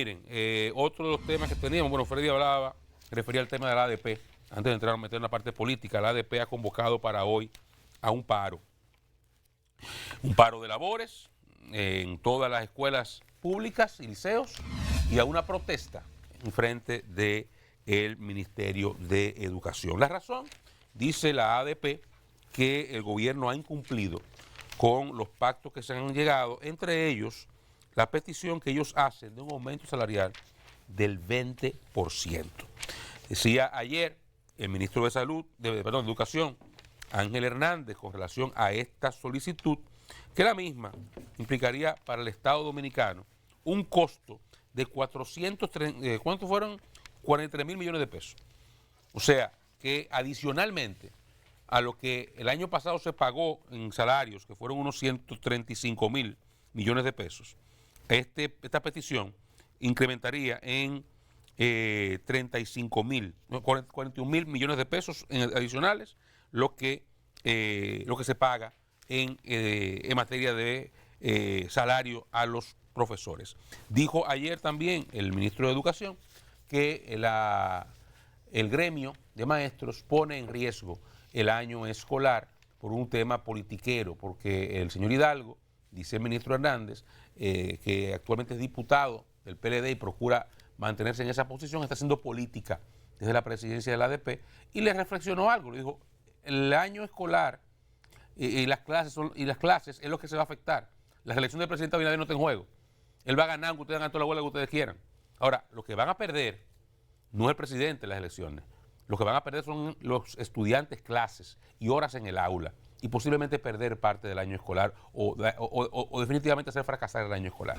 Miren, otro de los temas que teníamos, bueno, Freddy refería al tema de la ADP. Antes de entrar a meter en la parte política, la ADP ha convocado para hoy a un paro de labores en todas las escuelas públicas y liceos y a una protesta en frente del Ministerio de Educación. La razón, dice la ADP, que el gobierno ha incumplido con los pactos que se han llegado, entre ellos la petición que ellos hacen de un aumento salarial del 20%. Decía ayer el ministro de Salud, de Educación, Ángel Hernández, con relación a esta solicitud, que la misma implicaría para el Estado Dominicano un costo de 430, ¿cuántos fueron? 43 mil millones de pesos. O sea, que adicionalmente a lo que el año pasado se pagó en salarios, que fueron unos 135 mil millones de pesos, esta petición incrementaría en 41 mil millones de pesos adicionales lo que se paga en materia de salario a los profesores. Dijo ayer también el ministro de Educación que el gremio de maestros pone en riesgo el año escolar por un tema politiquero, porque el señor Hidalgo, dice el ministro Hernández, que actualmente es diputado del PLD y procura mantenerse en esa posición, está haciendo política desde la presidencia de la ADP, y le reflexionó algo, le dijo, el año escolar y las clases es lo que se va a afectar. La reelección del presidente Abinader no está en juego. Él va a ganar, aunque ustedes hagan toda la huelga que ustedes quieran. Ahora, lo que van a perder no es el presidente en las elecciones. Lo que van a perder son los estudiantes, clases y horas en el aula, y posiblemente perder parte del año escolar o definitivamente hacer fracasar el año escolar.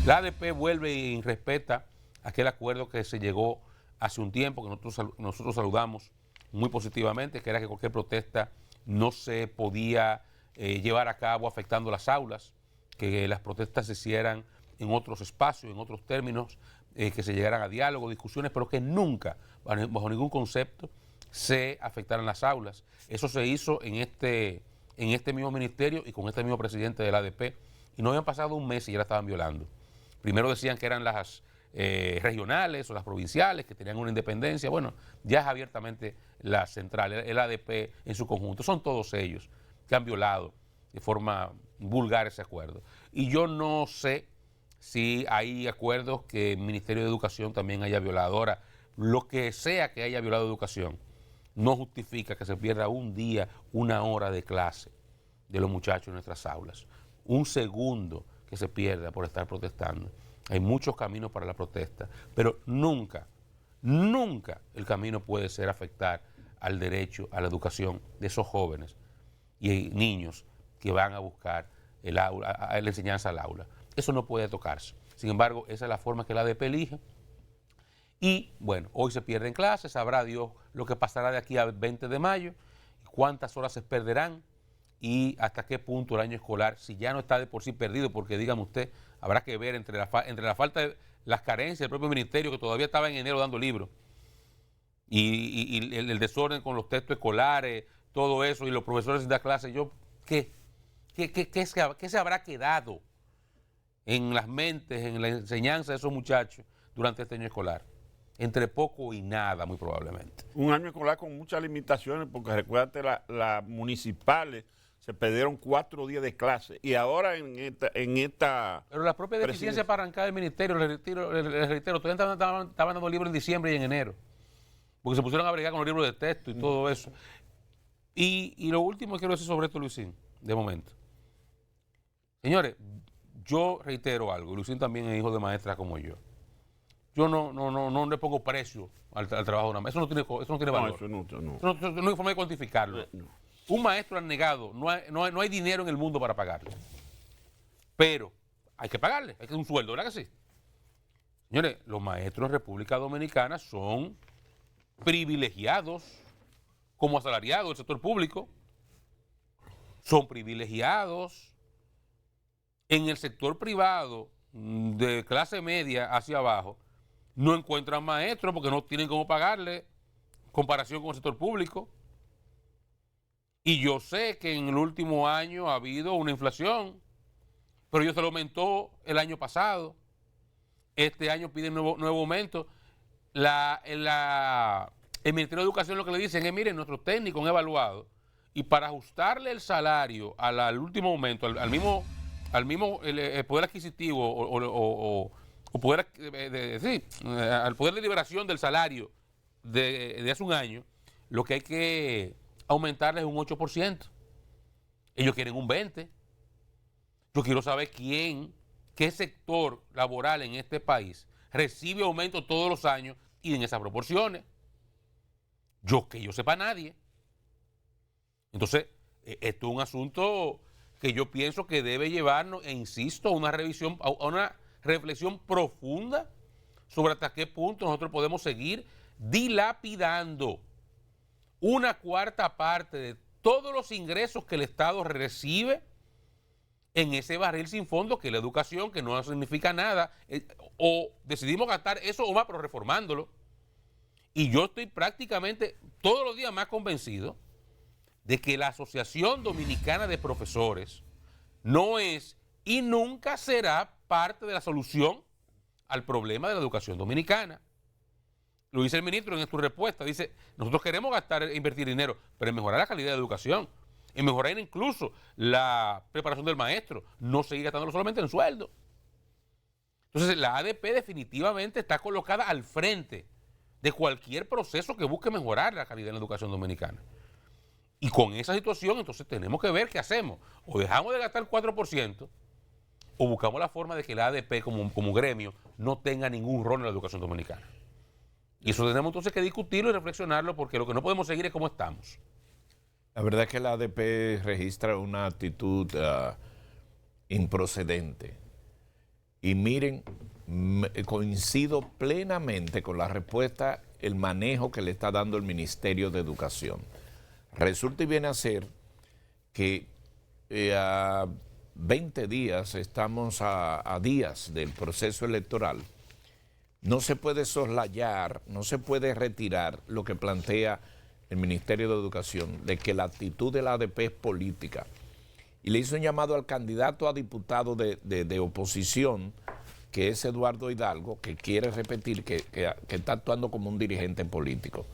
La ADP vuelve y respeta aquel acuerdo que se llegó hace un tiempo, que nosotros saludamos muy positivamente, que era que cualquier protesta no se podía llevar a cabo afectando las aulas, que las protestas se hicieran en otros espacios, en otros términos, que se llegaran a diálogo, discusiones, pero que nunca, bajo ningún concepto, se afectaran las aulas. Eso se hizo en este mismo ministerio y con este mismo presidente de la ADP, y no habían pasado un mes y ya la estaban violando. Primero decían que eran las regionales o las provinciales, que tenían una independencia. Bueno, ya es abiertamente la central, el ADP en su conjunto. Son todos ellos que han violado de forma vulgar ese acuerdo. Y yo no sé si hay acuerdos que el Ministerio de Educación también haya violado. Ahora, lo que sea que haya violado educación no justifica que se pierda un día, una hora de clase de los muchachos en nuestras aulas. Un segundo que se pierda por estar protestando. Hay muchos caminos para la protesta, pero nunca, nunca el camino puede ser afectar al derecho a la educación de esos jóvenes y niños que van a buscar la enseñanza al aula. Eso no puede tocarse. Sin embargo, esa es la forma que la ADP elige. Y bueno, hoy se pierden clases, sabrá Dios lo que pasará de aquí al 20 de mayo, cuántas horas se perderán y hasta qué punto el año escolar, si ya no está de por sí perdido, porque dígame usted, habrá que ver entre la falta de las carencias del propio ministerio, que todavía estaba en enero dando libros, y el desorden con los textos escolares, todo eso, y los profesores sin dar clases. ¿Qué se habrá quedado en las mentes, en la enseñanza de esos muchachos durante este año escolar? Entre poco y nada, muy probablemente. Un año escolar con muchas limitaciones, porque recuérdate, las municipales se perdieron 4 días de clase, y ahora en esta Pero la propia deficiencia para arrancar el ministerio, les reitero, todavía estaban dando libros en diciembre y en enero, porque se pusieron a bregar con los libros de texto y todo eso. Y lo último que quiero decir sobre esto, Luisín, de momento. Señores, yo reitero algo, Luisín también es hijo de maestra como yo. Yo no le pongo precio al trabajo de una maestra. Eso no tiene valor. Eso no hay forma de cuantificarlo. Un maestro anegado, no hay dinero en el mundo para pagarle. Pero hay que pagarle, hay que dar un sueldo, ¿verdad que sí? Señores, los maestros en República Dominicana son privilegiados como asalariados del sector público. Son privilegiados en el sector privado de clase media hacia abajo. No encuentran maestros porque no tienen cómo pagarle en comparación con el sector público. Y yo sé que en el último año ha habido una inflación, pero ellos se lo aumentó el año pasado. Este año piden nuevo aumento. El Ministerio de Educación lo que le dicen es, miren, nuestros técnicos han evaluado y para ajustarle el salario al último aumento, al mismo el poder adquisitivo o poder, al poder de liberación del salario de hace un año, lo que hay que aumentarles es un 8%. Ellos quieren un 20%. Yo quiero saber qué sector laboral en este país recibe aumento todos los años y en esas proporciones. Que yo sepa nadie. Entonces, esto es un asunto que yo pienso que debe llevarnos, e insisto, a una reflexión profunda sobre hasta qué punto nosotros podemos seguir dilapidando una cuarta parte de todos los ingresos que el Estado recibe en ese barril sin fondo que es la educación, que no significa nada, o decidimos gastar eso o más, pero reformándolo. Y yo estoy prácticamente todos los días más convencido de que la Asociación Dominicana de Profesores no es y nunca será parte de la solución al problema de la educación dominicana. Lo dice el ministro en su respuesta, dice, nosotros queremos invertir dinero, pero en mejorar la calidad de educación, en mejorar incluso la preparación del maestro, no seguir gastándolo solamente en sueldo. Entonces la ADP definitivamente está colocada al frente de cualquier proceso que busque mejorar la calidad de la educación dominicana. Y con esa situación entonces tenemos que ver qué hacemos. O dejamos de gastar el 4% o buscamos la forma de que la ADP como gremio no tenga ningún rol en la educación dominicana. Y eso tenemos entonces que discutirlo y reflexionarlo, porque lo que no podemos seguir es como estamos. La verdad es que la ADP registra una actitud improcedente. Y miren, coincido plenamente con la respuesta, el manejo que le está dando el Ministerio de Educación. Resulta y viene a ser que a 20 días, estamos a días del proceso electoral, no se puede soslayar, no se puede retirar lo que plantea el Ministerio de Educación, de que la actitud de la ADP es política. Y le hizo un llamado al candidato a diputado de oposición, que es Eduardo Hidalgo, que quiere repetir que está actuando como un dirigente político.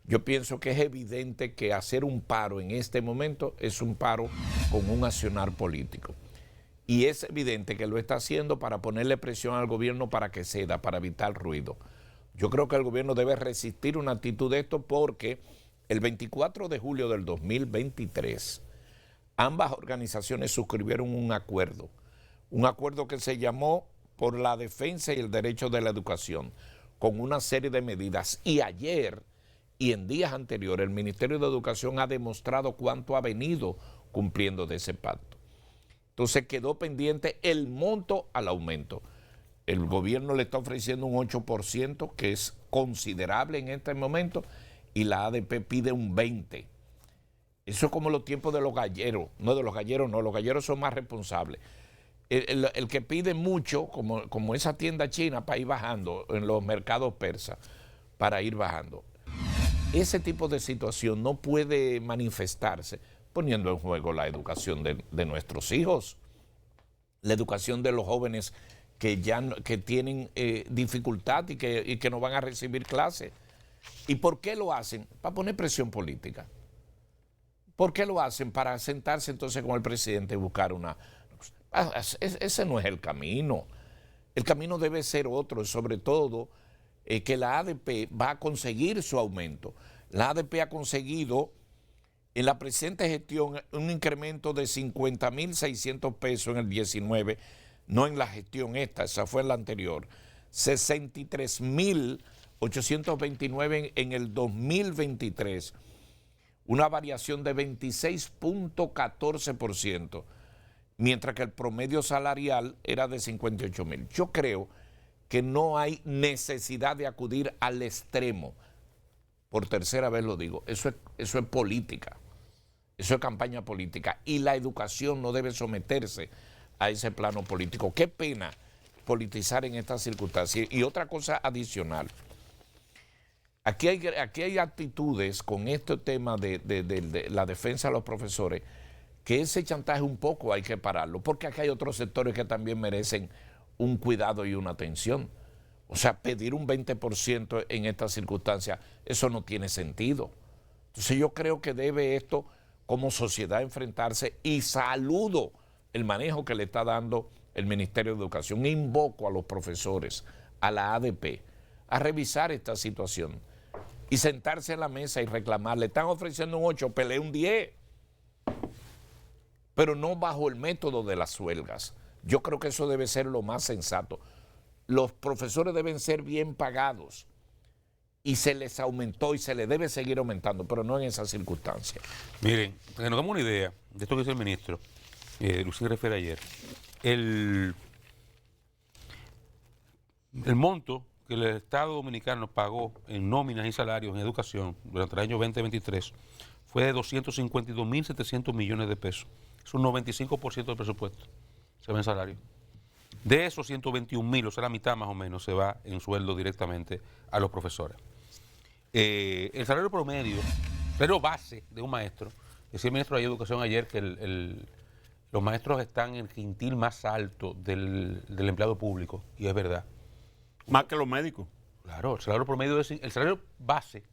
Yo pienso que es evidente que hacer un paro en este momento es un paro con un accionar político. Y es evidente que lo está haciendo para ponerle presión al gobierno para que ceda, para evitar ruido. Yo creo que el gobierno debe resistir una actitud de esto, porque el 24 de julio del 2023 ambas organizaciones suscribieron un acuerdo que se llamó por la defensa y el derecho de la educación, con una serie de medidas. Y ayer y en días anteriores el Ministerio de Educación ha demostrado cuánto ha venido cumpliendo de ese pacto. Entonces quedó pendiente el monto al aumento. El gobierno le está ofreciendo un 8%, que es considerable en este momento, y la ADP pide un 20%. Eso es como los tiempos de los galleros. No, de los galleros no, los galleros son más responsables. El que pide mucho, como esa tienda china, para ir bajando en los mercados persas, para ir bajando. Ese tipo de situación no puede manifestarse poniendo en juego la educación de nuestros hijos, la educación de los jóvenes que tienen dificultad y que no van a recibir clases. ¿Y por qué lo hacen? Para poner presión política. ¿Por qué lo hacen? Para sentarse entonces con el presidente y buscar una... Ese no es el camino. El camino debe ser otro, sobre todo que la ADP va a conseguir su aumento. La ADP ha conseguido en la presente gestión un incremento de 50.600 pesos en el 19, no en la gestión esa fue en la anterior, 63.829 en el 2023, una variación de 26.14%, mientras que el promedio salarial era de 58.000. Yo creo que no hay necesidad de acudir al extremo. Por tercera vez lo digo, eso es política, eso es campaña política, y la educación no debe someterse a ese plano político. Qué pena politizar en estas circunstancias. Y otra cosa adicional, aquí hay actitudes con este tema de la defensa de los profesores, que ese chantaje un poco hay que pararlo, porque aquí hay otros sectores que también merecen un cuidado y una atención. O sea, pedir un 20% en estas circunstancias, eso no tiene sentido. Entonces yo creo que debe esto como sociedad enfrentarse, y saludo el manejo que le está dando el Ministerio de Educación. Invoco a los profesores, a la ADP, a revisar esta situación y sentarse en la mesa y reclamar. Le están ofreciendo un 8, pelee un 10, pero no bajo el método de las huelgas. Yo creo que eso debe ser lo más sensato. Los profesores deben ser bien pagados y se les aumentó y se les debe seguir aumentando, pero no en esas circunstancias. Miren, para que nos damos una idea de esto que dice el ministro, Lucía refiere ayer, el monto que el Estado Dominicano pagó en nóminas y salarios en educación durante el año 2023 fue de 252.700 millones de pesos. Es un 95% del presupuesto, se va en salario. De esos 121.000, o sea, la mitad más o menos, se va en sueldo directamente a los profesores. El salario promedio, el salario base de un maestro, decía el ministro de Educación ayer que los maestros están en el quintil más alto del empleado público, y es verdad. Más que los médicos. Claro, el salario base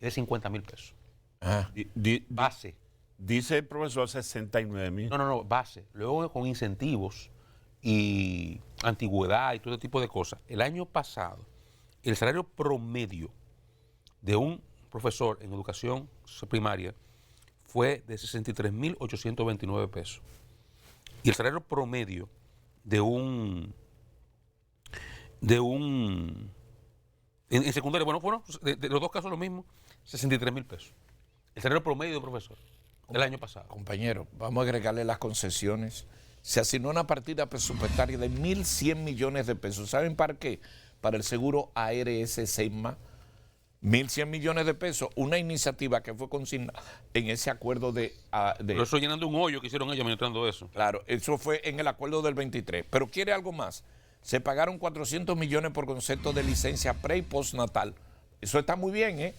es de 50.000 pesos. Ah. Base. Dice el profesor 69.000. No, base. Luego con incentivos y antigüedad y todo ese tipo de cosas. El año pasado, el salario promedio de un profesor en educación primaria fue de 63.829 pesos. Y el salario promedio en secundaria, bueno, de los dos casos lo mismo, 63.000 pesos. El salario promedio de un profesor del año pasado. Compañero, vamos a agregarle las concesiones. Se asignó una partida presupuestaria de 1.100 millones de pesos. ¿Saben para qué? Para el seguro ARS Sesma. 1.100 millones de pesos, una iniciativa que fue consignada en ese acuerdo Pero eso llenando un hoyo que hicieron ellos administrando eso. Claro, eso fue en el acuerdo del 23. Pero quiere algo más. Se pagaron 400 millones por concepto de licencia pre y postnatal. Eso está muy bien, ¿eh?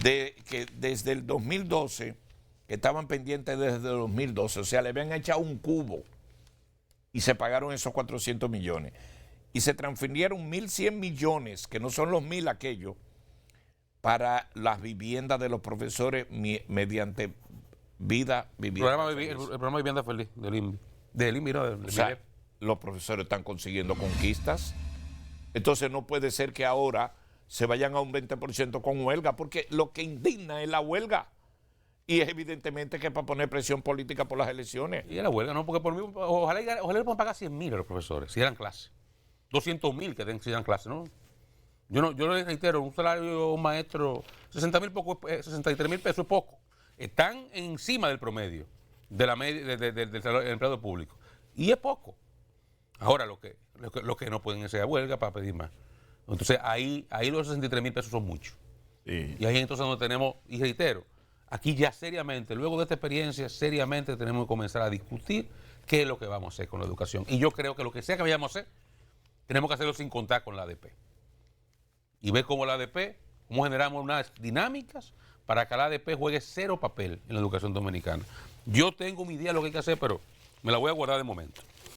Que desde el 2012, que estaban pendientes desde el 2012, o sea, le habían echado un cubo y se pagaron esos 400 millones. Y se transfirieron 1.100 millones, que no son los 1.000 aquellos, para las viviendas de los profesores mediante vivienda. El programa Vivienda Feliz del INVI. Del INVI, no, del O sea, MIDEF. los profesores están consiguiendo conquistas. Entonces no puede ser que ahora se vayan a un 20% con huelga, porque lo que indigna es la huelga. Y es evidentemente que es para poner presión política por las elecciones. Y la huelga, ¿no? Porque por mí, ojalá le puedan pagar 100.000 a los profesores, si dan clase. 200.000 que si dan clase, ¿no? Yo les reitero, un salario de un maestro, 63.000 pesos es poco. Están encima del promedio de la media del empleado público. Y es poco. Ahora lo que no pueden es hacer huelga para pedir más. Entonces ahí los 63.000 pesos son muchos. Sí. Y ahí entonces donde tenemos, y reitero, aquí ya seriamente, luego de esta experiencia, seriamente tenemos que comenzar a discutir qué es lo que vamos a hacer con la educación. Y yo creo que lo que sea que vayamos a hacer, tenemos que hacerlo sin contar con la ADP. Y ver cómo la ADP, cómo generamos unas dinámicas para que la ADP juegue cero papel en la educación dominicana. Yo tengo mi idea de lo que hay que hacer, pero me la voy a guardar de momento.